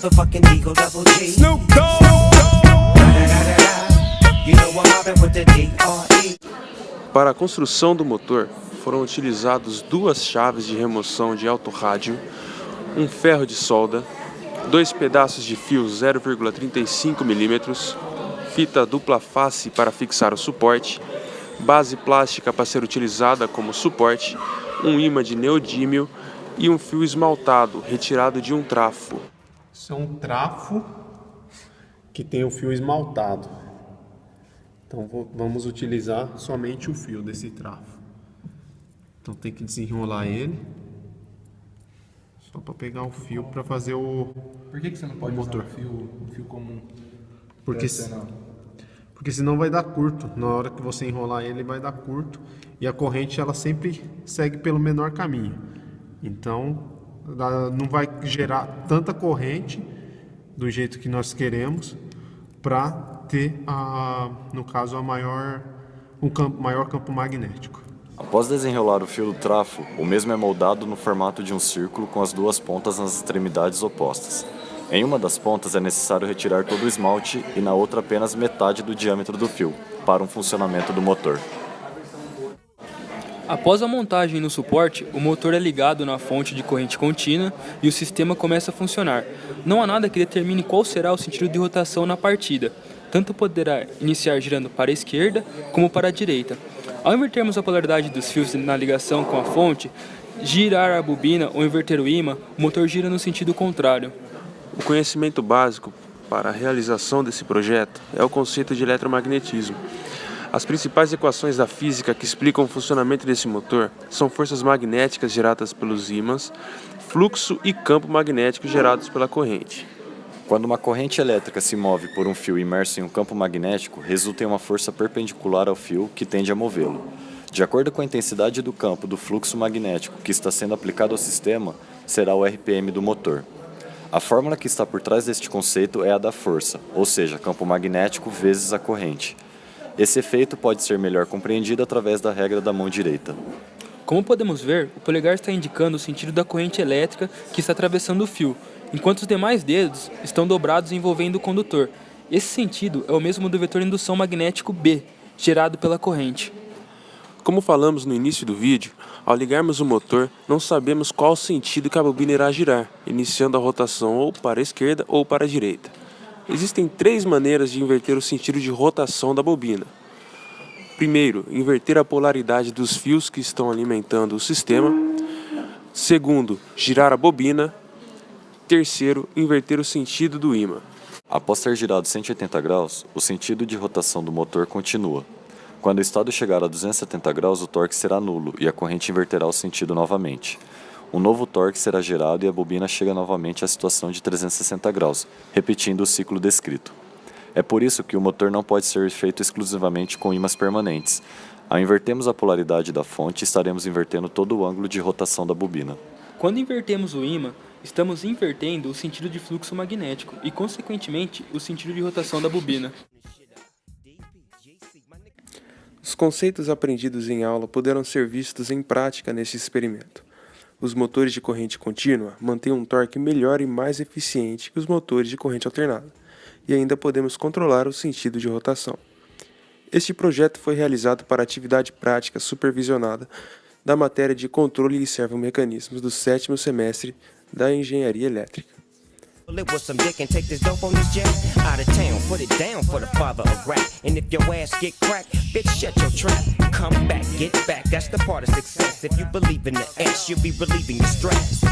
motherfucking Eagle Double G. Snoop Dogg. You know I'm mobbing with the D.R.E. Para a construção do motor, foram utilizados duas chaves de remoção de alto rádio, um ferro de solda, 2 pedaços de fio 0,35 mm, fita dupla face para fixar o suporte, base plástica para ser utilizada como suporte, um ímã de neodímio e um fio esmaltado retirado de um trafo. Isso é um trafo que tem o fio esmaltado. Então vamos utilizar somente o fio desse trafo. Então tem que desenrolar ele. Só para pegar o fio para fazer o Por que você não pode motor? usar um fio comum? Porque senão vai dar curto. Na hora que você enrolar ele vai dar curto. E a corrente ela sempre segue pelo menor caminho. Então não vai gerar tanta corrente do jeito que nós queremos para ter, no caso, maior campo magnético. Após desenrolar o fio do trafo, o mesmo é moldado no formato de um círculo com as duas pontas nas extremidades opostas. Em uma das pontas é necessário retirar todo o esmalte e na outra apenas metade do diâmetro do fio, para um funcionamento do motor. Após a montagem no suporte, o motor é ligado na fonte de corrente contínua e o sistema começa a funcionar. Não há nada que determine qual será o sentido de rotação na partida. Tanto poderá iniciar girando para a esquerda como para a direita. Ao invertermos a polaridade dos fios na ligação com a fonte, girar a bobina ou inverter o ímã, o motor gira no sentido contrário. O conhecimento básico para a realização desse projeto é o conceito de eletromagnetismo. As principais equações da física que explicam o funcionamento desse motor são forças magnéticas geradas pelos ímãs, fluxo e campo magnético gerados pela corrente. Quando uma corrente elétrica se move por um fio imerso em um campo magnético, resulta em uma força perpendicular ao fio que tende a movê-lo. De acordo com a intensidade do campo do fluxo magnético que está sendo aplicado ao sistema, será o RPM do motor. A fórmula que está por trás deste conceito é a da força, ou seja, campo magnético vezes a corrente. Esse efeito pode ser melhor compreendido através da regra da mão direita. Como podemos ver, o polegar está indicando o sentido da corrente elétrica que está atravessando o fio, enquanto os demais dedos estão dobrados envolvendo o condutor. Esse sentido é o mesmo do vetor indução magnético B, gerado pela corrente. Como falamos no início do vídeo, ao ligarmos o motor, não sabemos qual sentido que a bobina irá girar, iniciando a rotação ou para a esquerda ou para a direita. Existem 3 maneiras de inverter o sentido de rotação da bobina. Primeiro, inverter a polaridade dos fios que estão alimentando o sistema. Segundo, girar a bobina. Terceiro, inverter o sentido do ímã. Após ter girado 180 graus, o sentido de rotação do motor continua. Quando o estado chegar a 270 graus, o torque será nulo e a corrente inverterá o sentido novamente. Um novo torque será gerado e a bobina chega novamente à situação de 360 graus, repetindo o ciclo descrito. É por isso que o motor não pode ser feito exclusivamente com ímãs permanentes. Ao invertermos a polaridade da fonte, estaremos invertendo todo o ângulo de rotação da bobina. Quando invertemos o ímã, estamos invertendo o sentido de fluxo magnético e, consequentemente, o sentido de rotação da bobina. Os conceitos aprendidos em aula poderão ser vistos em prática neste experimento. Os motores de corrente contínua mantêm um torque melhor e mais eficiente que os motores de corrente alternada, e ainda podemos controlar o sentido de rotação. Este projeto foi realizado para atividade prática supervisionada da matéria de controle e servomecanismos do 7º semestre da Engenharia Elétrica. It was some dick and take this dope on this jet out of town, put it down for the father of rap. And if your ass get cracked, bitch, shut your trap. Come back, get back, that's the part of success. If you believe in the S, you'll be relieving the stress.